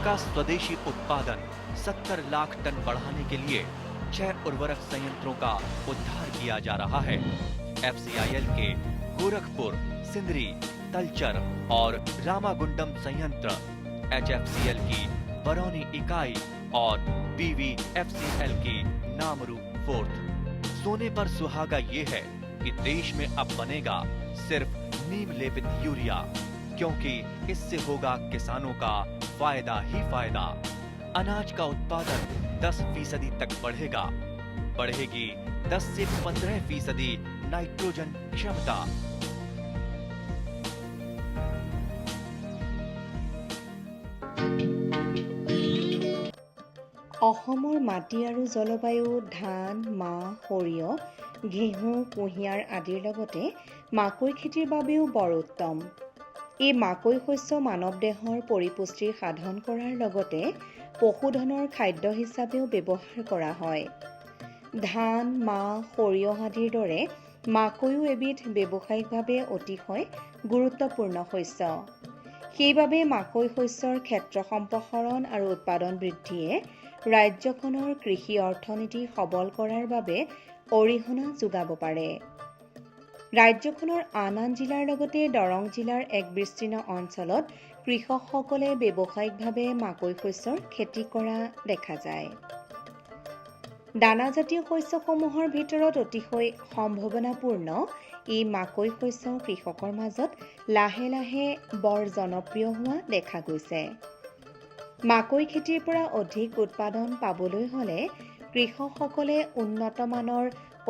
का स्वदेशी उत्पादन 70 लाख टन बढ़ाने के लिए 6 उर्वरक संयंत्रों का उद्धार किया जा रहा है। FCIL के गोरखपुर, सिंदरी, तलचर और रामागुंडम संयंत्र, HFCL की बरौनी इकाई और BVFCL की नामरू फोर्थ। सोने पर सुहागा ये है कि देश में अब बनेगा सिर्फ नीम लेपित यूरिया, क्योंकि इससे होगा किसानों का फायदा ही फायदा। अनाज का उत्पादन 10% तक बढ़ेगा। बढ़ेगी 10 से 15% नाइट्रोजन क्षमता। অসমৰ মাটি আৰু জলবায়ু ধান, মাহ, সৰিয়হ, ঘেঁহু, কুঁহিয়াৰ আদিৰ লগতে মাকৈ খেতিৰ বাবেও বৰ উত্তম। এই মাকৈ শস্য মানৱ দেহৰ পৰিপুষ্টিৰ সাধন কৰাৰ লগতে পশুধনৰ খাদ্য হিচাপেও ব্যৱহাৰ কৰা হয়। ধান, মাহ, সৰিয়হ আদিৰ দৰে মাকৈও এবিধ ব্যৱসায়িকভাৱে অতিশয় গুৰুত্বপূৰ্ণ শস্য। সেইবাবে মাকৈ শস্যৰ ক্ষেত্ৰ সম্প্ৰসাৰণ আৰু উৎপাদন বৃদ্ধিয়ে ৰাজ্যখনৰ কৃষি অৰ্থনীতি সবল কৰাৰ বাবে অৰিহণা যোগাব পাৰে। ৰাজ্যখনৰ আন আন জিলাৰ লগতে দৰং জিলাৰ এক বিস্তীৰ্ণ অঞ্চলত কৃষকসকলে ব্যৱসায়িকভাৱে মাকৈ শস্যৰ খেতি কৰা দেখা যায়। দানাজাতীয় শস্যসমূহৰ ভিতৰত অতিশয় সম্ভাৱনাপূৰ্ণ এই মাকৈ শস্য কৃষকৰ মাজত লাহে লাহে বৰ জনপ্ৰিয় হোৱা দেখা গৈছে। মাকৈ খেতিৰ পৰা অধিক উৎপাদন পাবলৈ হ'লে কৃষকসকলে উন্নত মানৰ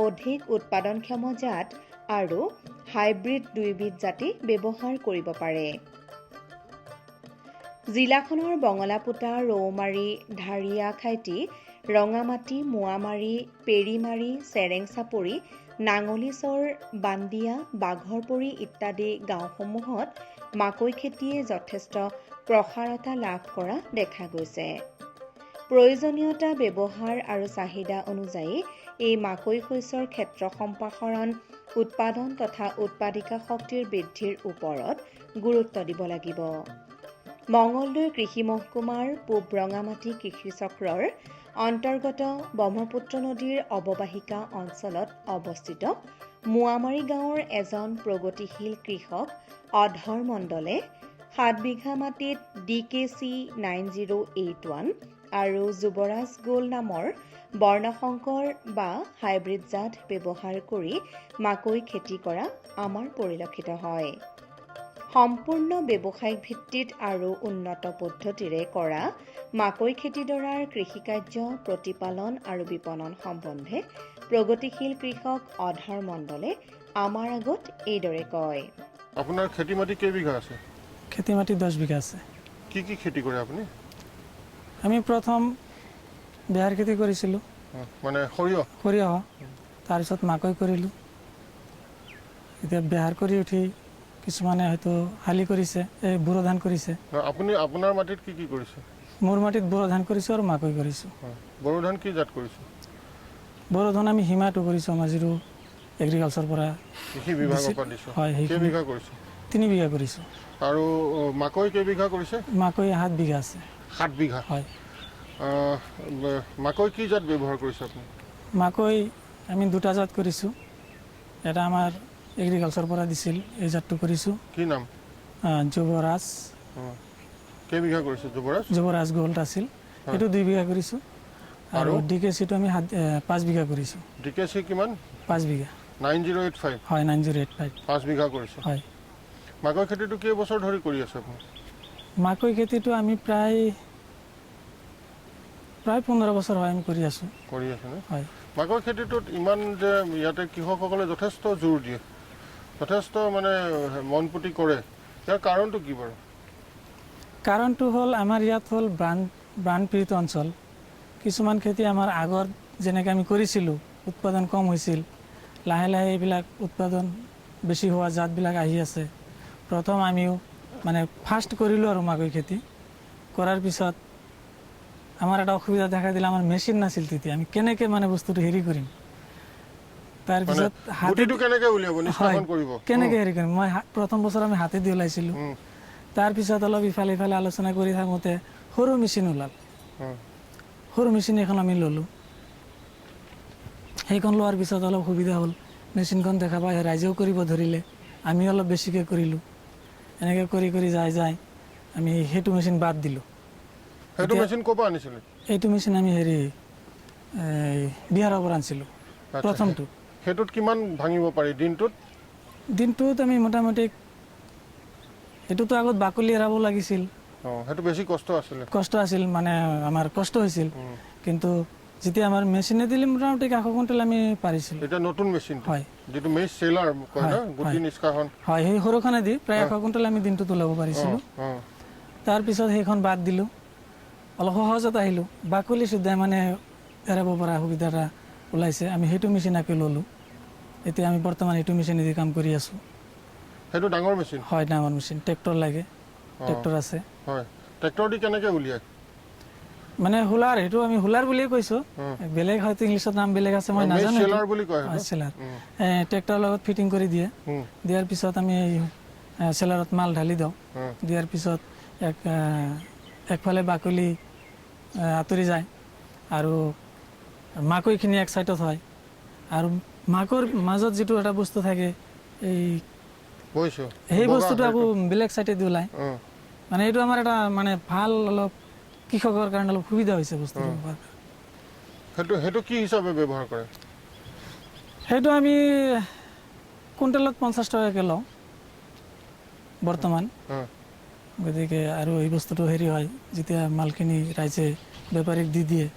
অধিক উৎপাদনক্ষম জাত আৰু হাইব্ৰিড দুইবিধ জাতি ব্যৱহাৰ কৰিব পাৰে। জিলাখনৰ বঙলাপুতা, ৰৌমাৰী, ঢাৰিয়াখাইটি, ৰঙামাটি, মোৱামাৰী, পেৰিমাৰী, চেৰেংচাপৰি, নাঙলীচৰ, বান্দিয়া, বাঘৰপৰি ইত্যাদি গাঁওসমূহত মাকৈ খেতিয়ে যথেষ্ট প্ৰসাৰতা লাভ কৰা দেখা গৈছে। প্ৰয়োজনীয়তা, ব্যৱহাৰ আৰু চাহিদা অনুযায়ী এই মাকৈ শস্যৰ ক্ষেত্ৰ সম্প্ৰসাৰণ, উৎপাদন তথা উৎপাদিকা শক্তিৰ বৃদ্ধিৰ ওপৰত গুৰুত্ব দিব লাগিব। মঙলদৈ কৃষি মহকুমাৰ পূব ৰঙামাটি কৃষি চক্ৰৰ অন্তৰ্গত ব্ৰহ্মপুত্ৰ নদীৰ অৱবাহিকা অঞ্চলত অৱস্থিত মোৱামাৰী গাঁৱৰ এজন প্ৰগতিশীল কৃষক অধৰ মণ্ডলে 7 বিঘা মাটিত DKC 9081 আৰু যুৱৰাজ গোল নামৰ বৰ্ণশংকৰ বা হাইব্ৰিড জাত ব্যৱহাৰ কৰি মাকৈ খেতি কৰা আমাৰ পৰিলক্ষিত হয়। সম্পূৰ্ণ ব্যৱসায়িক ভিত্তিত আৰু উন্নত পদ্ধতিৰে কৰা মাকৈ খেতিডৰাৰ কৃষিকাৰ্য, প্ৰতিপালন আৰু বিপণন সম্বন্ধে প্ৰগতিশীল কৃষক অধৰ মণ্ডলে আমাৰ আগত এইদৰে কয়। আপোনাৰ খেতি মাটি কেইবিঘা আছে? খেতি মাটি 10 বিঘা আছে। কি কি খেতি কৰে আপুনি? আমি প্ৰথম বেহাৰ খেতি কৰিছিলোঁ, মানে সৰিয়হ, তাৰপিছত মাকৈ কৰিলোঁ। এতিয়া বেহাৰ কৰি উঠি কিছুমানে হয়তো শালি কৰিছে, বুঢ়ো ধান কৰিছে। আপুনি আপোনাৰ মাটিত কি কি কৰিছে? মোৰ মাটিত বুঢ়ো ধান কৰিছোঁ আৰু মাকৈ কৰিছোঁ। বড়ো ধান কি জাত কৰিছে? বড়ো ধান আমি হিমাটো কৰিছোঁ, আমাৰ যিটো এগ্ৰিকালচাৰ পৰা কৃষি বিভাগৰ পৰা দিছোঁ। হয়, কেইবিঘা কৰিছে? 3 বিঘা কৰিছোঁ। আৰু মাকৈ কেইবিঘা কৰিছে? মাকৈ 7 বিঘা আছে। 7 বিঘা? হয়। মাকৈ কি জাত ব্যৱহাৰ কৰিছে আপুনি? মাকৈ আমি 2টা জাত কৰিছোঁ। এটা আমাৰ এগ্ৰিকালচাৰ পৰা দিছিল, এই জাতটো কৰিছোঁ। কি নাম? যুৱৰাজ। কেইবিঘা কৰিছে যুৱৰাজ? যুৱৰাজ গোল্ড আছিল, সেইটো 2 বিঘা কৰিছোঁ। আৰু DKCটো আমি 5 বিঘা কৰিছোঁ। DKC কিমান? 5 বিঘা। 9085? হয়, 9085। 5 বিঘা কৰিছে। হয়। মাকৈ খেতিটো কেইবছৰ ধৰি কৰি আছে আপুনি? মাকৈ খেতিটো আমি প্ৰায় 15 বছৰ হয় আমি কৰি আছোঁ। কৰি আছে নে? হয়। মাকৈ খেতিটোত ইমান যে ইয়াতে কৃষকসকলে যথেষ্ট জোৰ দিয়ে, যথেষ্ট মানে মন পুতি কৰে, ইয়াৰ কাৰণটো কি বাৰু? কাৰণটো হ'ল আমাৰ ইয়াত হ'ল বানপীড়িত অঞ্চল। কিছুমান খেতি আমাৰ আগত যেনেকৈ আমি কৰিছিলোঁ, উৎপাদন কম হৈছিল, লাহে লাহে এইবিলাক উৎপাদন বেছি হোৱা জাতবিলাক আহি আছে। প্ৰথম আমিও মানে ফাৰ্ষ্ট কৰিলোঁ আৰু মাকৈ খেতি কৰাৰ পিছত আমাৰ এটা অসুবিধা দেখা দিলে, আমাৰ মেচিন নাছিল তেতিয়া, আমি কেনেকৈ মানে বস্তুটো হেৰি কৰিম। তাৰপিছত কেনেকৈ হেৰি কৰিম, মই প্ৰথম বছৰ আমি হাতেদি ওলাইছিলোঁ। তাৰপিছত অলপ ইফালে আলোচনা কৰি থাকোঁতে সৰু মেচিন ওলাল, অঁ সৰু মেচিন এখন আমি ল'লোঁ। সেইখন লোৱাৰ পিছত অলপ সুবিধা হ'ল, মেচিনখন দেখা পাই ৰাইজেও কৰিব ধৰিলে, আমি অলপ বেছিকৈ কৰিলোঁ। এনেকৈ কৰি কৰি যাই আমি সেইটো মেচিন বাদ দিলোঁ। সেইটো মেচিন ক'ৰ পৰা আনিছিলে? এইটো মেচিন আমি হেৰি বিহাৰৰ পৰা আনিছিলোঁ আচ্ছা, প্ৰথমটো। সেইটোত কিমান ভাঙিব পাৰি দিনটোত? দিনটোত আমি মোটামুটি, সেইটোতো আগত বাকলি এৰাব লাগিছিল, অঁ সেইটো বেছি কষ্ট আছিলে। কষ্ট আছিল, মানে আমাৰ কষ্ট হৈছিল। কিন্তু যেতিয়া আমাৰ মেচিনে দিলে মোটামুটি 100 কুইণ্টেল আমি পাৰিছিলোঁ। এতিয়া নতুন মেচিন হয় যিটো মেচ চেলাৰ কয় ন, হয়, গুটি নিষ্কাশন। হয়, সেই সৰুখনেদি প্ৰায় 100 কুইণ্টেল আমি দিনটোত ওলাব পাৰিছিলোঁ। অঁ তাৰপিছত সেইখন বাদ দিলোঁ, অলপ সহজত আহিলোঁ, বাকলি সুদ্ধা মানে এৰাব পৰা সুবিধা এটা ওলাইছে, আমি সেইটো মেচিন আকৌ ল'লোঁ। এতিয়া আমি বৰ্তমান এইটো মেচিনেদি কাম কৰি আছোঁ। সেইটো ডাঙৰ মেচিন? হয়, ডাঙৰ মেচিন, ট্ৰেক্টৰ লাগে, ট্ৰেক্টৰ আছে। হয়, ট্ৰেক্টৰ দি কেনেকৈ উলিয়ায়? মানে হুলাৰ, সেইটো আমি হুলাৰ বুলিয়ে কৈছোঁ, বেলেগ হয়তো ইংলিছত নাম বেলেগ আছে, মই মেচ নাজানো। চেলাৰ বুলি কয় সেইটো। চেলাৰ ট্ৰেক্টৰৰ লগত ফিটিং কৰি দিয়ে, দিয়াৰ পিছত আমি চেলাৰত মাল ঢালি দিওঁ। দিয়াৰ পিছত একফালে বাকলি আঁতৰি যায় আৰু মাকৈখিনি এক চাইডত হয়, আৰু মাকৈৰ মাজত যিটো এটা বস্তু থাকে, সেই বস্তুটো আকৌ বেলেগ চাইডেদি ওলায়। মানে এইটো আমাৰ এটা মানে ভাল, অলপ কৃষকৰ কাৰণে অলপ সুবিধা হৈছে বস্তুটো। সেইটো কি হিচাপে ব্যৱহাৰ কৰে? সেইটো আমি কুইণ্টেলত 50 টকাকৈ লওঁ বৰ্তমান। গতিকে আৰু এই বস্তুটো হেৰি হয়, যেতিয়া মালখিনি ৰাইজে বেপাৰীক দি দিয়ে,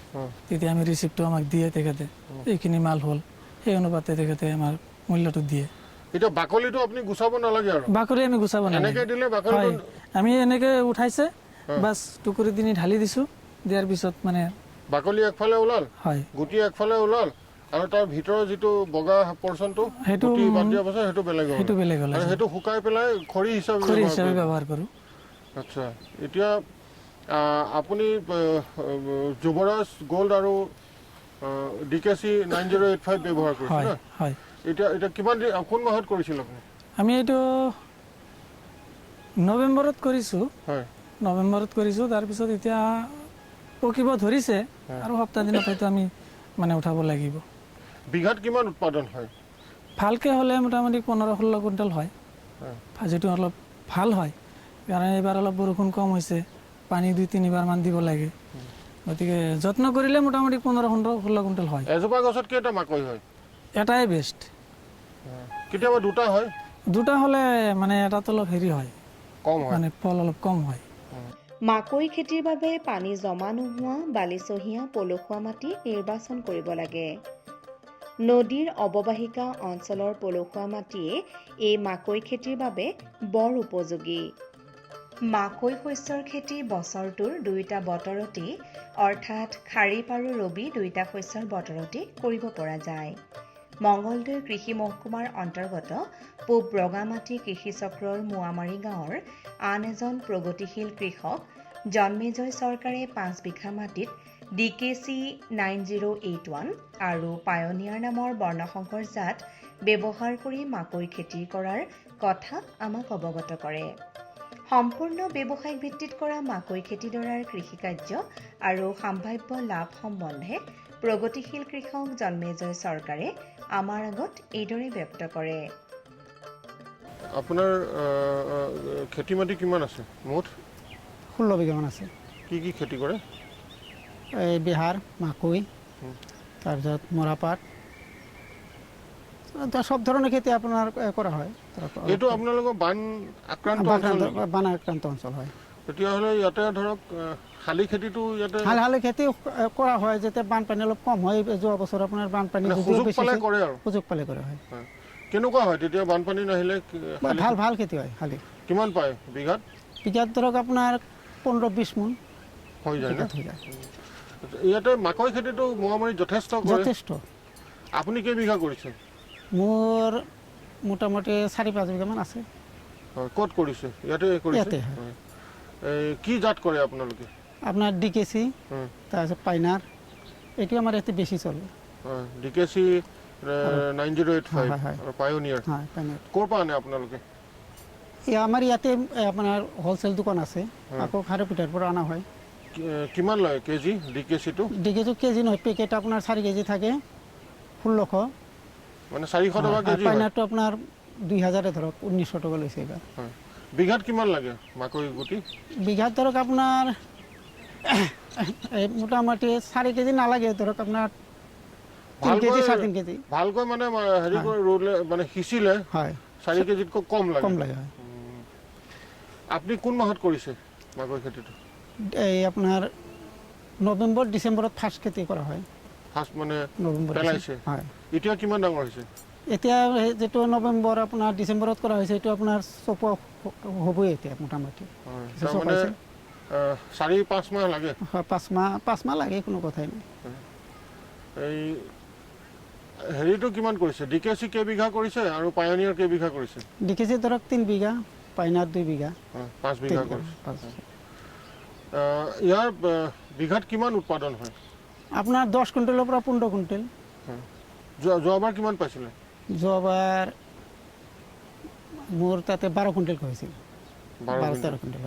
তেতিয়া আমি ৰিচিপ্টটো আমাক দিয়ে তেখেতে, এইখিনি মাল হ'ল, সেই অনুপাতে তেখেতে আমাৰ মূল্যটো দিয়ে। এতিয়া বাকলিটো আপুনি গুচাব নালাগে আৰু? বাকলি আমি গুচাব নালাগে, এনেকৈ দিলে বাকলিটো? আমি এনেকৈ উঠাইছে, বাছ টুকুৰি দিনি ঢালি দিছোঁ, দিয়াৰ পিছত মানে বাকলি একফালে ওলাল, হয়, গুটি একফালে ওলাল, আৰু তাৰ ভিতৰৰ যিটো বগা পৰ্চনটো, সেইটো গুটি বাদ দিয়াৰ পাছত সেইটো বেলেগ হ'ল, আৰু সেইটো শুকাই পেলাই খৰি হিচাপে ব্যৱহাৰ কৰোঁ। আচ্ছা, এতিয়া আপুনি যুৱৰাজ গ'ল্ড আৰু DKC 9085 ব্যৱহাৰ কৰিছে ন? হয়। এতিয়া কিমান দিন, কোন মাহত কৰিছিল আপুনি? আমি এইটো নৱেম্বৰত কৰিছোঁ। হয়, নৱেম্বৰত কৰিছোঁ, তাৰপিছত এতিয়া পকিব ধৰিছে, আৰু সপ্তাহ দিনত হয়তো আমি মানে উঠাব লাগিব। বিঘাত কিমান উৎপাদন হয়? ভালকৈ হ'লে মোটামুটি 15-16 কুইণ্টেল হয়, যিটো অলপ ভাল হয়, কাৰণ এইবাৰ অলপ বৰষুণ কম হৈছে, পানী 2-3 বাৰমান দিব লাগে, গতিকে যত্ন কৰিলে মোটামুটি 15-16 কুইণ্টেল হয়। এজোপা গছত কেইটা মাকৈ হয়? এটাই বেষ্ট। কেতিয়াবা দুটা হয়? দুটা হ'লে মানে এটাত অলপ হেৰি হয়, কম হয়, মানে ফল অলপ কম হয়। মাকৈ খেতিৰ বাবে পানী জমা নোহোৱা বালিচহীয়া পলসুৱা মাটি নিৰ্বাচন কৰিব লাগে। নদীৰ অৱবাহিকা অঞ্চলৰ পলসুৱা মাটিয়ে এই মাকৈ খেতিৰ বাবে বৰ উপযোগী। মাকৈ শস্যৰ খেতি বছৰটোৰ 2টা বতৰতেই, অৰ্থাৎ খাৰিফ আৰু ৰবি 2টা শস্যৰ বতৰতেই কৰিব পৰা যায়। মঙ্গলদৈ কৃষি মহকুমাৰ অন্তৰ্গত পূব ৰগামাটি কৃষি চক্ৰৰ মোৱামাৰী গাঁৱৰ আন এজন প্ৰগতিশীল কৃষক জন্মেজয় চৰকাৰে 5 বিঘা মাটিত DKC 9081 আৰু পায়নিয়াৰ নামৰ বৰ্ণসংকৰ জাত ব্যৱহাৰ কৰি মাকৈ খেতি কৰাৰ কথা আমাক অৱগত কৰে। সম্পূৰ্ণ ব্যৱসায়িক ভিত্তিত কৰা মাকৈ খেতিডৰাৰ কৃষিকাৰ্য আৰু সম্ভাৱ্য লাভ সম্বন্ধে প্ৰগতিশীল কৃষক জন্মেজয় চৰকাৰে আমাৰ আগত এইদৰে ব্যক্ত কৰে। আপোনাৰ খেতি মাটি কিমান আছে মুঠ? 16 বিঘামান আছে। কি কি খেতি কৰে? এই বিহাৰ, মাকৈ, তাৰপিছত মৰাপাট, সব ধৰণৰ খেতি আপোনাৰ কৰা হয়। এইটো আপোনালোকৰ বান আক্ৰান্ত অঞ্চল হয়। তেতিয়াহ'লে ইয়াতে ধৰক শালি খেতিটো ইয়াতে শালি খেতি কৰা হয়, যেতিয়া বানপানী অলপ কম হয়। যোৱা বছৰ আপোনাৰ বানপানী সুযোগ পালে কৰে আৰু সুযোগ পালে কৰা হয়। কেনেকুৱা হয় তেতিয়া বানপানী নাহিলে? ভাল খেতি হয় শালি। কিমান পায় বিঘাত? বিঘাত ধৰক আপোনাৰ 15-20 মোন হৈ যায় ন? ইয়াতে মাকৈ খেতিটো মোৱামাৰীত যথেষ্ট। আপুনি কেইবিঘা কৰিছে? মোৰ মোটামুটি 4-5 বিঘামান আছে। ক'ত কৰিছে? ইয়াতে কৰিছে? কি জাত কৰে আপোনালোকে? আপোনাৰ DKC, তাৰপিছত পাইনাৰ, এইটো আমাৰ ইয়াতে বেছি চলে। DKC 9085 আৰু পায়োনিয়াৰ ক'ৰ পৰা আনে আপোনালোকে? আমাৰ ইয়াতে আপোনাৰ হ'লচেল দোকান আছে, আকৌ খাৰুপেটাৰ পৰা অনা হয়। কিমান লয় কেজি ডিকেচিটো? ডিকেটো কেজি নহয়, পেকেট আপোনাৰ 4 কেজি থাকে 1600। মানে 400 টকা কেজি হয়। পাইনাৰটো আপোনাৰ 2000 ধৰক 1900 টকা লৈছে এইবাৰ। হয়। বিঘাত কিমান লাগে মাকৈ গুটি? বিঘাত ধৰক আপোনাৰ এই মোটামুটি 4 কেজি নালাগে, ধৰক আপোনাৰ 3 কেজি 3.5 কেজি। ভালকৈ মানে হেৰি কৰি ৰুলে মানে সিঁচিলে হয় 4 কেজিতকৈ কম লাগে। কম লাগে হয়। আপুনি কোন মাহত কৰিছে মাকৈ খেতিটো? এই আপোনাৰ নৱেম্বৰ ডিচেম্বৰত ফাৰ্ষ্ট খেতি কৰা হয়। ফাৰ্ষ্ট মানে নৱেম্বৰ পেলাইছে? হয়। এতিয়া কিমান ডাঙৰ হৈছে? এতিয়া যেটো নৱেম্বৰ আপোনাৰ ডিচেম্বৰত কৰা হৈছে, এইটো আপোনাৰ চপোৱা হ'বই এতিয়া মোটামুটি। হয়, কিছু তাৰমানে চপাইছে। 4-5 মাহ লাগে। হয়, 5 মাহ লাগে, কোনো কথাই নাই। এই হেৰিটো কিমান কৰিছে? ডিকেচি কেইবিঘা কৰিছে আৰু পায়নিয়াৰ কেইবিঘা কৰিছে? ডিকেচি ধৰক 3 বিঘা, পাইনাৰ 2 বিঘা। 5 বিঘা কৰিছে। ইয়াৰ বিঘাত কিমান উৎপাদন হয়? আপোনাৰ 10 কুইণ্টেলৰ পৰা 15 কুইণ্টেল। যোৱাবাৰ কিমান পাইছিলে? যোৱাবাৰ মোৰ তাতে 12 কুইণ্টেল হৈছিল। 12-13 কুইণ্টেল।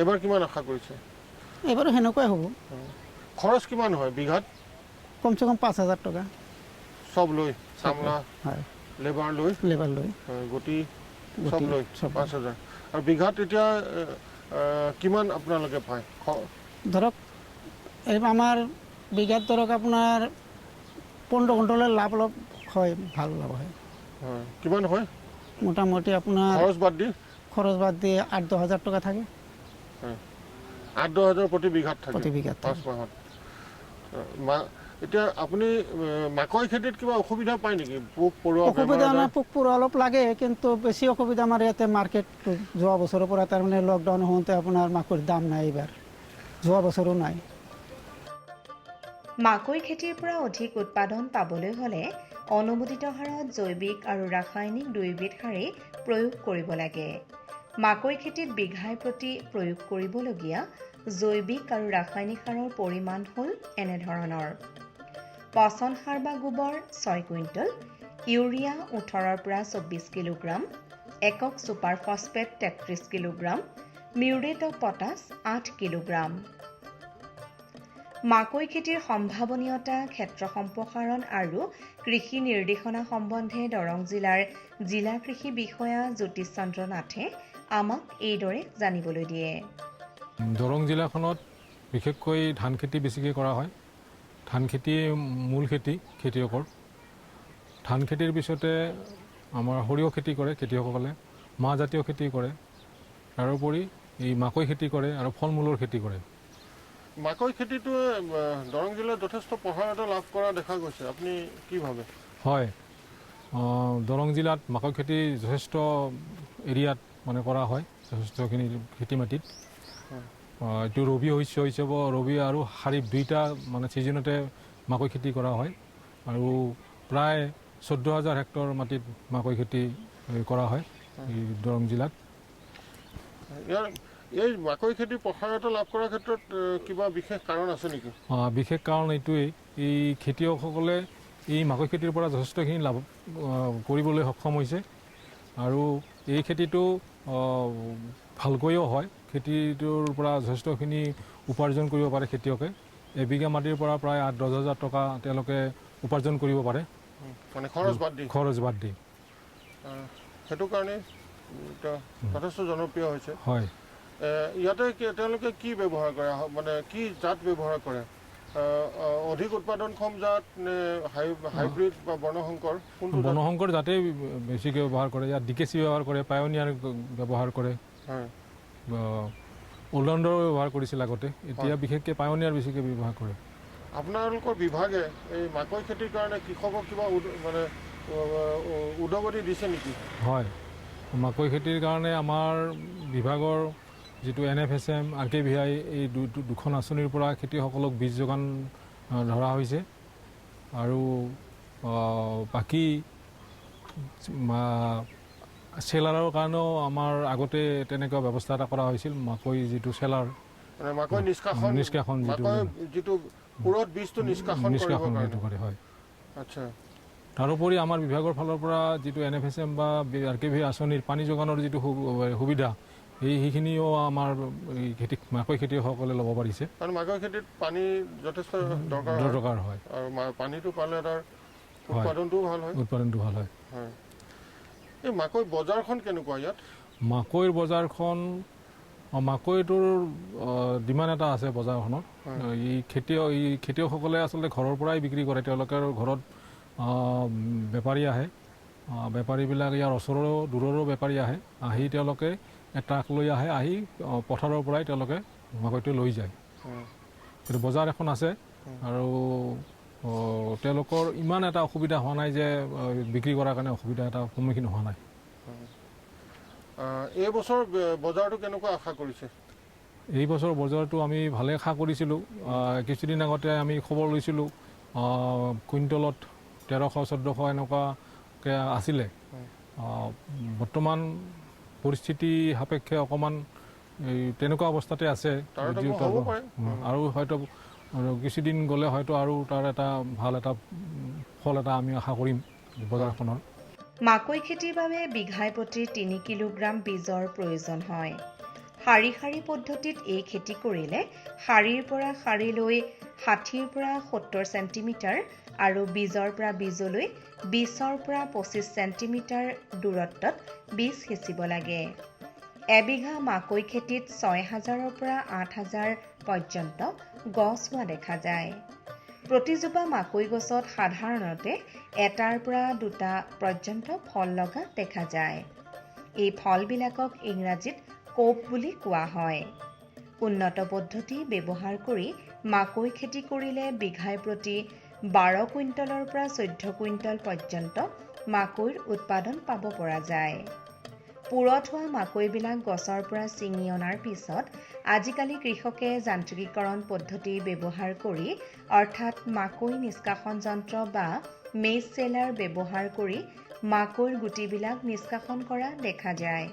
এইবাৰ কিমান আশা কৰিছে? এইবাৰো সেনেকুৱাই হ'ব। খৰচ কিমান হয় বিঘাত? কমচে কম 5000 টকা। সব লৈ কামলা হয়, লেবাৰ লৈ লেবাৰ লৈ গুটি সব লৈ 5000। আৰু বিঘাত এতিয়া কিমান আপোনালোকে পায়? ধৰক এই আমাৰ বিঘাত ধৰক আপোনাৰ 15 কুইণ্টেলৰ লাভ অলপ হয়, ভাল লাভ হয়। কিমান হয় মোটামুটি আপোনাৰ খৰচ বাদ দি? খৰচ বাদ দিয়ে 8-10 হাজাৰ টকা থাকে। 8-10 হাজাৰ প্ৰতি বিঘাত থাকে? প্ৰতি বিঘাত 5 মাহত। এতিয়া আপুনি মাকৈ খেতিত কিবা অসুবিধা পায় নেকি? পোক পৰুৱা? অসুবিধা নাই, পোক পৰুৱা অলপ লাগে, কিন্তু বেছি অসুবিধা আমাৰ ইয়াতে মাৰ্কেট যোৱা বছৰৰ পৰা তাৰমানে লকডাউন হওঁতে আপোনাৰ মাকৈৰ দাম নাই এইবাৰ, যোৱা বছৰো নাই। মাকৈ খেতিৰ পৰা অধিক উৎপাদন পাবলৈ হ'লে অনুমোদিত হাৰত জৈৱিক আৰু ৰাসায়নিক দুয়োবিধ সাৰেই প্ৰয়োগ কৰিব লাগে। মাকৈ খেতিত বিঘাই প্ৰতি প্ৰয়োগ কৰিবলগীয়া জৈৱিক আৰু ৰাসায়নিক সাৰৰ পৰিমাণ হ'ল এনেধৰণৰ: পচন সাৰ বা গোবৰ 6 কুইণ্টেল, ইউৰিয়া 18 পৰা 24 কিলোগ্ৰাম, একক super phosphate 33 kilogram, muriate of potash 8 kilogram. মাকৈ খেতিৰ সম্ভাৱনীয়তা, ক্ষেত্ৰ সম্প্ৰসাৰণ আৰু কৃষি নিৰ্দেশনা সম্বন্ধে দৰং জিলাৰ জিলা কৃষি বিষয়া জ্যোতিষ চন্দ্ৰ নাথে আমাক এইদৰে জানিবলৈ দিয়ে। দৰং জিলাখনত বিশেষকৈ ধান খেতি বেছিকৈ কৰা হয়। ধান খেতি মূল খেতি খেতিয়কৰ। ধান খেতিৰ পিছতে আমাৰ সৰিয়হ খেতি কৰে খেতিয়কসকলে, মাহজাতীয় খেতি কৰে, তাৰোপৰি এই মাকৈ খেতি কৰে আৰু ফল মূলৰ খেতি কৰে। মাকৈ খেতিটোৱে দৰং জিলাত যথেষ্ট প্ৰসাৰতা লাভ কৰা দেখা গৈছে, আপুনি কি ভাবে? হয়, দৰং জিলাত মাকৈ খেতি যথেষ্ট এৰিয়াত মানে কৰা হয়, যথেষ্টখিনি খেতি মাটিত। এইটো ৰবি শস্য হিচাপে ৰবি আৰু খাৰিফ দুইটা মানে ছিজনতে মাকৈ খেতি কৰা হয়, আৰু প্ৰায় 14,000 হেক্টৰ মাটিত মাকৈ খেতি কৰা হয় এই দৰং জিলাত। এই মাকৈ খেতি প্ৰসাৰতা লাভ কৰাৰ ক্ষেত্ৰত কিবা বিশেষ কাৰণ আছে নেকি? বিশেষ কাৰণ এইটোৱেই, এই খেতিয়কসকলে এই মাকৈ খেতিৰ পৰা যথেষ্টখিনি লাভ কৰিবলৈ সক্ষম হৈছে, আৰু এই খেতিটো ভালকৈও হয়। খেতিটোৰ পৰা যথেষ্টখিনি উপাৰ্জন কৰিব পাৰে খেতিয়কে। এবিঘা মাটিৰ পৰা প্ৰায় 8-10 হাজাৰ টকা তেওঁলোকে উপাৰ্জন কৰিব পাৰে, মানে খৰচ বাদ দি। খৰচ বাদ দি। সেইটো কাৰণে যথেষ্ট জনপ্ৰিয় হৈছে। হয়, ইয়াতে তেওঁলোকে কি ব্যৱহাৰ কৰে, মানে কি জাত ব্যৱহাৰ কৰে? অধিক উৎপাদনক্ষম জাত নে হাইব্ৰিড বা বৰ্ণসংকৰ? বৰ্ণসংকৰ জাতেই বেছিকৈ ব্যৱহাৰ কৰে। ইয়াত ডিকেচি ব্যৱহাৰ কৰে, পায়নিয়াৰ ব্যৱহাৰ কৰে, অলৰাউণ্ডাৰ ব্যৱহাৰ কৰিছিল আগতে, এতিয়া বিশেষকৈ পায়নিয়াৰ বেছিকৈ ব্যৱহাৰ কৰে। আপোনালোকৰ বিভাগে এই মাকৈ খেতিৰ কাৰণে কৃষকক কিবা মানে উদগনি দিছে নেকি? হয়, মাকৈ খেতিৰ কাৰণে আমাৰ বিভাগৰ যিটো NFSM, RKVI এই দুখন আঁচনিৰ পৰা খেতিয়কসকলক বীজ যোগান ধৰা হৈছে, আৰু বাকী চেলাৰৰ কাৰণেও আমাৰ আগতে তেনেকুৱা ব্যৱস্থা এটা কৰা হৈছিল। মাকৈ যিটো চেলাৰ, মাকৈ নিষ্কাশন যিটো পুৰত বীজটো নিষ্কাশন যিটো কৰে, হয়। আচ্ছা। তাৰোপৰি আমাৰ বিভাগৰ ফালৰ পৰা যিটো NFSM বা RKVI আঁচনিৰ পানী যোগানৰ যিটো সুবিধা, সেইখিনিও আমাৰ এই মাকৈ খেতিয়কসকলে ল'ব পাৰিছে। কাৰণ মাকৈ খেতিত পানী যথেষ্ট দৰকাৰ হয় আৰু পানীটো পালে তাৰ উৎপাদনটোও ভাল হয়। উৎপাদনটো ভাল হয়। এই মাকৈ বজাৰখন কেনেকুৱা ইয়াত? মাকৈৰ বজাৰখন মাকৈটোৰ ডিমাণ্ড এটা আছে বজাৰখনত। এই খেতিয়কসকলে আচলতে ঘৰৰ পৰাই বিক্ৰী কৰে। তেওঁলোকৰ ঘৰত বেপাৰী আহে, বেপাৰীবিলাক ইয়াৰ ওচৰৰো দূৰৰো বেপাৰী আহে, আহি তেওঁলোকে ট্ৰাক লৈ আহে, আহি পথাৰৰ পৰাই তেওঁলোকে মাকৈটো লৈ যায়। কিন্তু বজাৰ এখন আছে আৰু তেওঁলোকৰ ইমান এটা অসুবিধা হোৱা নাই যে বিক্ৰী কৰাৰ কাৰণে অসুবিধা এটা সন্মুখীন হোৱা নাই। এই বছৰ বজাৰটো কেনেকুৱা আশা কৰিছে? এই বছৰ বজাৰটো আমি ভালে আশা কৰিছিলোঁ। কিছুদিন আগতে আমি খবৰ লৈছিলোঁ কুইণ্টলত 1300-1400 এনেকুৱাকৈ আছিলে। বৰ্তমান পৰিস্থিতি সাপেক্ষে অকণমান এই তেনেকুৱা অৱস্থাতে আছে আৰু হয়তো কিছুদিন গ'লে হয়তো আৰু তাৰ এটা ভাল এটা ফল এটা আমি আশা কৰিম বজাৰখনৰ। মাকৈ খেতিৰ বাবে বিঘাই প্ৰতি 3 কিলোগ্ৰাম বীজৰ প্ৰয়োজন হয়। শাৰী শাৰী পদ্ধতিত এই খেতি কৰিলে শাৰীৰ পৰা শাৰীলৈ 60 পৰা 70 চেণ্টিমিটাৰ আৰু বীজৰ পৰা বীজলৈ 20 পৰা 25 চেণ্টিমিটাৰ দূৰত্বত বীজ সিঁচিব লাগে। এবিঘা মাকৈ খেতিত 6000 পৰা 8000 পৰ্যন্ত গছ হোৱা দেখা যায়। প্ৰতিজোপা মাকৈ গছত সাধাৰণতে 1টাৰ পৰা 2টা পৰ্যন্ত ফল লগা দেখা যায়। এই ফলবিলাকক ইংৰাজীত কোপ বুলি কোৱা হয়। উন্নত পদ্ধতি ব্যৱহাৰ কৰি মাকৈ খেতি কৰিলে বিঘাই প্ৰতি 12 কুইণ্টলৰ পৰা 14 কুইণ্টল পৰ্যন্ত মাকৈৰ উৎপাদন পাব পৰা যায়। পুৰঠ হোৱা মাকৈবিলাক গছৰ পৰা ছিঙি অনাৰ পিছত আজিকালি কৃষকে যান্ত্ৰিকীকৰণ পদ্ধতি ব্যৱহাৰ কৰি অৰ্থাৎ মাকৈ নিষ্কাশন যন্ত্ৰ বা মেজ চেলাৰ ব্যৱহাৰ কৰি মাকৈৰ গুটিবিলাক নিষ্কাশন কৰা দেখা যায়।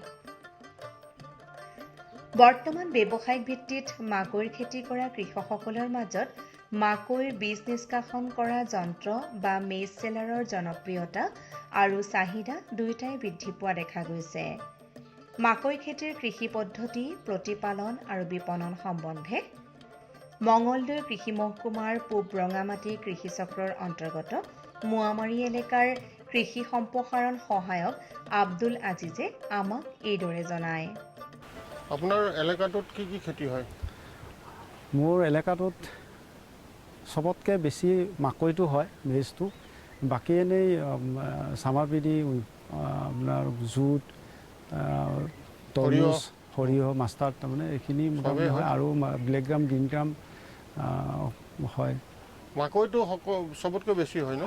বৰ্তমান ব্যৱসায়িক ভিত্তিত মাকৈৰ খেতি কৰা কৃষকসকলৰ মাজত মাকৈৰ বীজ নিষ্কাশন কৰা যন্ত্ৰ বা মেজ চেলাৰৰ জনপ্ৰিয়তা আৰু চাহিদা দুয়োটাই বৃদ্ধি পোৱা দেখা গৈছে। মাকৈ খেতিৰ কৃষি পদ্ধতি, প্ৰতিপালন আৰু বিপণন সম্বন্ধে মঙলদৈ কৃষি মহকুমাৰ পূব ৰঙামাটি কৃষি চক্ৰৰ অন্তৰ্গত মোৱামাৰী এলেকাৰ কৃষি সম্প্ৰসাৰণ সহায়ক আব্দুল আজিজে আমাক এইদৰে জনায়। আপোনাৰ এলেকাটোত কি কি খেতি হয়? মোৰ এলেকাটোত চবতকৈ বেছি মাকৈটো হয়, মেজটো। বাকী এনেই চামাৰপিডি, আপোনাৰ জুট, তৰমুজ, সৰিয়হ, মাষ্টাৰ্ড, তাৰমানে এইখিনি মোটামুটি হয় আৰু ব্লেক গ্ৰাম, গ্ৰীণ গ্ৰাম হয়। মাকৈটো চবতকৈ বেছি হয় ন?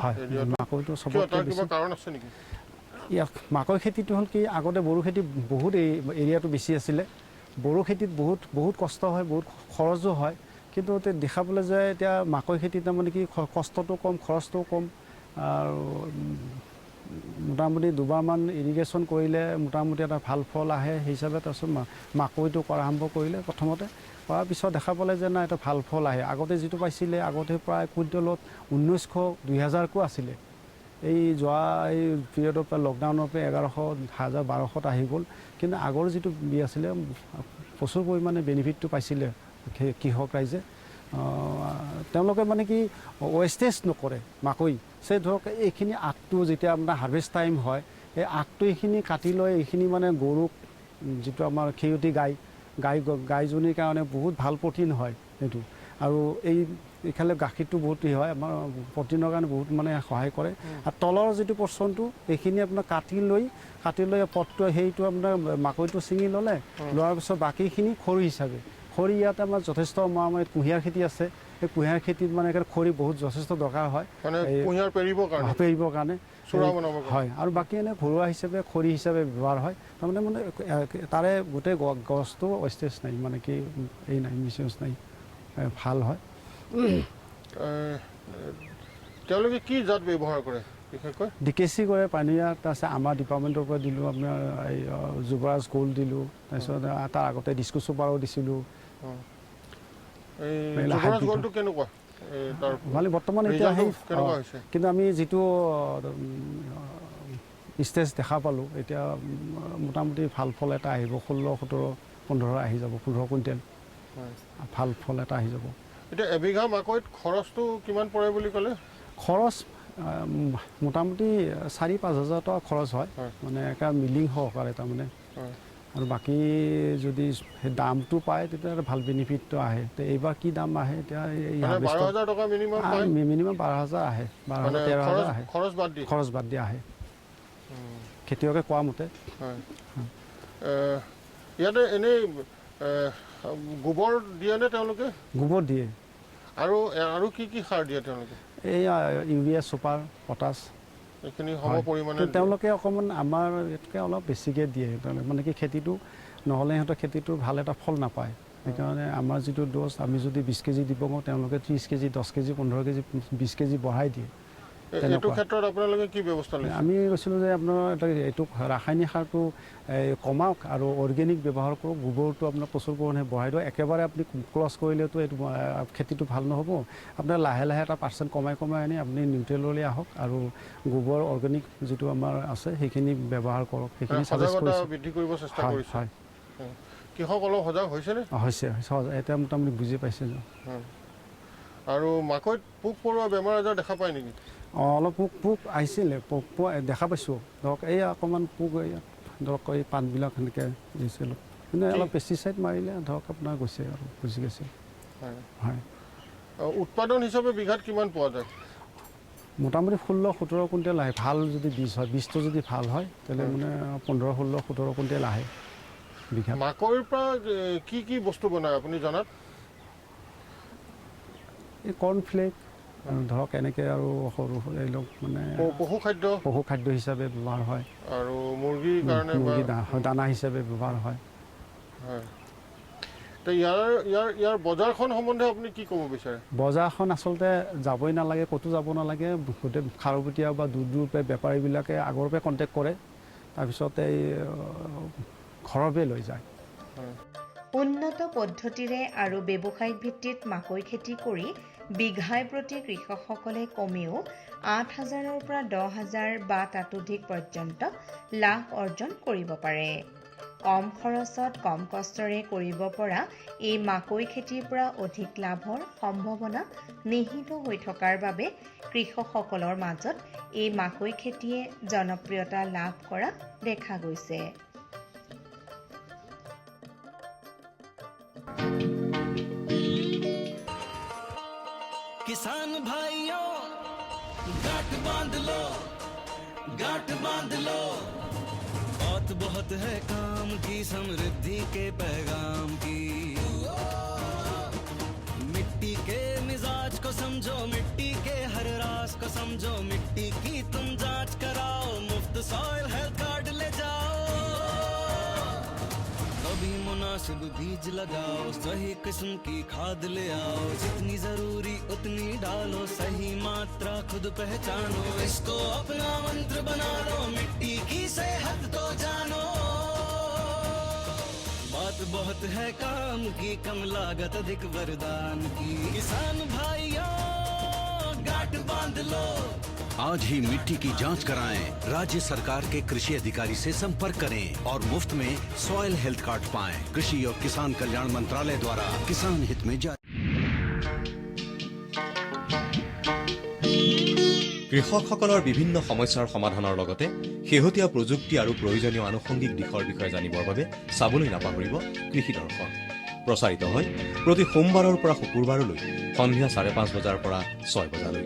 মাকৈটো চবতকৈ বেছি। কিবা কাৰণ আছে নেকি? ইয়াত মাকৈ খেতিটো হ'ল কি, আগতে বড়ো খেতি বহুত এৰিয়াটো বেছি আছিলে। বড়ো খেতিত বহুত কষ্ট হয়, বহুত খৰচো হয়। কিন্তু দেখা পালে যে এতিয়া মাকৈ খেতিত তাৰমানে কি কষ্টটো কম, খৰচটোও কম আৰু মোটামুটি 2বাৰমান ইৰিগেশ্যন কৰিলে মোটামুটি এটা ভাল ফল আহে। সেই হিচাপে তাৰপিছত মাকৈটো কৰা আৰম্ভ কৰিলে। প্ৰথমতে কৰাৰ পিছত দেখা পালে যে না এটা ভাল ফল আহে। আগতে যিটো পাইছিলে, আগতে প্ৰায় কুইণ্টলত 1900-2000কো আছিলে। এই যোৱা এই পিৰিয়ডৰ পৰা লকডাউনৰ পৰা 1100-1200 আহি গ'ল। কিন্তু আগৰ যিটো আছিলে প্ৰচুৰ পৰিমাণে বেনিফিটটো পাইছিলে কৃষক ৰাইজে। তেওঁলোকে মানে কি ৱেষ্টেজ নকৰে মাকৈ। ধৰক এইখিনি আগটো যেতিয়া আপোনাৰ হাৰ্ভেষ্ট টাইম হয়, এই আগটো এইখিনি কাটি লৈ এইখিনি মানে গৰুক, যিটো আমাৰ খেয়তী গাইজনীৰ কাৰণে বহুত ভাল প্ৰটিন হয় এইটো। আৰু এইফালে গাখীৰটো বহুত হয়, আমাৰ প্ৰটিনৰ কাৰণে বহুত মানে সহায় কৰে। আৰু তলৰ যিটো পৰ্চনটো এইখিনি আপোনাৰ কাটি লৈ পটটো সেইটো আপোনাৰ মাকৈটো ছিঙি ল'লে, লোৱাৰ পিছত বাকীখিনি খৰি হিচাপে। খৰি ইয়াত আমাৰ যথেষ্ট, আমাৰ কুঁহিয়াৰ খেতি আছে। সেই কুঁহিয়াৰ খেতিত মানে খৰি বহুত যথেষ্ট দৰকাৰ হয়, পেৰিবৰ কাৰণে হয়। আৰু বাকী এনে ঘৰুৱা হিচাপে খৰি হিচাপে ব্যৱহাৰ হয়। তাৰমানে তাৰে গোটেই গছটো ৱেষ্টেজ নাই, মানে কি এই নাই, মিছইউজ নাই, ভাল হয়। তেওঁলোকে কি জাত ব্যৱহাৰ কৰে বিশেষকৈ? ডিকেচি কৰে, পানীয়াত আছে। আমাৰ ডিপাৰ্টমেণ্টৰ পৰা দিলোঁ আপোনাৰ এই যুৱৰাজ গ'ল্ড দিলোঁ, তাৰপিছত তাৰ আগতে ডিস্কো চুপাৰো দিছিলোঁ। মানে বৰ্তমান এতিয়া সেই, কিন্তু আমি যিটো ষ্টেজ দেখা পালোঁ। এতিয়া মোটামুটি ভাল ফল এটা আহিব, 16, 17, 15 আহি যাব, 15 কুইণ্টেল ভাল ফল এটা আহি যাব। এতিয়া এবিঘা মাকৈত খৰচটো কিমান পৰে বুলি ক'লে? খৰচ মোটামুটি 4-5 হাজাৰ টকা খৰচ হয়, মানে একে মিলিং সহকাৰে তাৰমানে। আৰু বাকী যদি সেই দামটো পায় তেতিয়াহ'লে ভাল বেনিফিটটো আহে। এইবাৰ কি দাম আহে এতিয়া? 12,000 টকা মিনিমাম মিনিমাম 12,000 আহে, 12,000-13,000 আহে, খৰচ বাদ দিয়া আহে খেতিয়কে কোৱা মতে। ইয়াতে এনেই গোবৰ দিয়েনে তেওঁলোকে? গোবৰ দিয়ে। আৰু কি কি সাৰ দিয়ে তেওঁলোকে? এইয়া ইউৰিয়া, ছুপাৰ, পটাছ এইখিনি সম পৰিমাণে তেওঁলোকে অকণমান আমাৰ ইয়াতকৈ অলপ বেছিকৈ দিয়ে। মানে কি খেতিটো নহ'লে সিহঁতৰ খেতিটো ভাল এটা ফল নাপায়। সেইকাৰণে আমাৰ যিটো ড'জ, আমি যদি 20 কেজি দিব কওঁ তেওঁলোকে 30 কেজি, 10 কেজি, 15 কেজি, 20 কেজি বঢ়াই দিয়ে। এইটো ক্ষেত্ৰত আপোনালোকে কি ব্যৱস্থা লৈছে? আমি কৈছিলোঁ যে আপোনাৰ এইটো ৰাসায়নিক সাৰটো কমাওক আৰু অৰ্গেনিক ব্যৱহাৰ কৰক, গোবৰটো আপোনাৰ প্ৰচুৰ পৰিমাণে বঢ়াই দিয়ক। একেবাৰে আপুনি ক্লছ কৰিলেতো এইটো খেতিটো ভাল নহ'ব। আপোনাৰ লাহে লাহে এটা পাৰ্চেণ্ট কমাই আনি আপুনি নিউট্ৰেললৈ আহক আৰু গোবৰ অৰ্গেনিক যিটো আমাৰ আছে সেইখিনি ব্যৱহাৰ কৰক। সেইখিনি সজাগতা বৃদ্ধি কৰিব চেষ্টা কৰিছে। হয়। কৃষক অলপ সজাগ হৈছেনে? হৈছে, এতিয়া মোটামুটি বুজি পাইছে। আৰু মাকৈত পোক পৰুৱা বেমাৰ আজাৰ দেখা পায় নেকি? অলপ পোক আহিছিলে, পোক দেখা পাইছোঁ। ধৰক এই অকণমান পোক ধৰক এই পাতবিলাক সেনেকৈ দিছিলোঁ, মানে অলপ পেষ্টিচাইড মাৰিলে ধৰক আপোনাৰ গৈছে আৰু গুচি গৈছে। হয়। উৎপাদন হিচাপে বিঘাত কিমান পোৱা যায়? মোটামুটি 16-17 কুইণ্টেল আহে। ভাল যদি বীজ হয়, বীজটো যদি ভাল হয় তেতিয়াহ'লে মানে 15-16-17 কুইণ্টেল আহে বিঘা। মাকৈৰ পৰা কি কি বস্তু বনায় আপুনি জনাত? এই কৰ্ণফ্লেক ধৰক এনেকৈ আৰু সৰু এইবিলাক মানে পশু খাদ্য হিচাপে ব্যৱহাৰ হয় আৰু মুৰ্গীৰ কাৰণে দানা হিচাপে ব্যৱহাৰ হয়। ইয়াৰ বজাৰখন সম্বন্ধে আপুনি কি ক'ব বিচাৰে? বজাৰখন আচলতে যাবই নালাগে, ক'তো যাব নালাগে। গোটেই খাৰুপেটীয়া বা দূৰ পৰা বেপাৰীবিলাকে আগৰ পৰাই কণ্টেক্ট কৰে, তাৰপিছত এই ঘৰৰ পৰাই লৈ যায়। উন্নত পদ্ধতিৰে আৰু ব্যৱসায়িক ভিত্তিত মাকৈ খেতি কৰি বিঘাই প্ৰতি কৃষকসকলে কমেও 8,000ৰ পৰা 10,000 বা তাতোধিক পৰ্যন্ত লাভ অৰ্জন কৰিব পাৰে। কম খৰচত কম কষ্টৰে কৰিব পৰা এই মাকৈ খেতিৰ পৰা অধিক লাভৰ সম্ভাৱনা নিহিত হৈ থকাৰ বাবে কৃষকসকলৰ মাজত এই মাকৈ খেতিয়ে জনপ্ৰিয়তা লাভ কৰা দেখা গৈছে। किसान भाइयों गांठ बांध लो बहुत बहुत है काम की, समृद्धि के पैगाम की। मिट्टी के मिजाज को समझो, मिट्टी के हर राज को समझो, मिट्टी की तुम जांच कराओ, मुफ्त सॉइल हेल्थ कार्ड ले जाओ। कभी मुनासिब बीज लगाओ, सही किस्म की खाद ले आओ, जितनी जरूरी उतनी डालो, सही मात्रा खुद पहचानो, इसको अपना मंत्र बना लो, मिट्टी की सेहत तो जानो। बात बहुत है काम की, कम लागत अधिक वरदान की। किसान भाइयों गांठ बांध लो, आज ही मिट्टी की जांच कराएं, राज्य सरकार के कृषि अधिकारी से संपर्क करें और मुफ्त में सॉइल हेल्थ कार्ड पाएं। कृषि और किसान कल्याण मंत्रालय द्वारा किसान हित में जारी। কৃষকসকলৰ বিভিন্ন সমস্যাৰ সমাধানৰ লগতে শেহতীয়া প্ৰযুক্তি আৰু প্ৰয়োজনীয় আনুষংগিক দিশৰ বিষয়ে জানিবৰ বাবে চাবলৈ নাপাহৰিব কৃষি দৰ্শন। প্ৰচাৰিত হয় প্ৰতি সোমবাৰৰ পৰা শুকুৰবাৰলৈ সন্ধিয়া 5:30 বজাৰ পৰা 6 বজালৈ।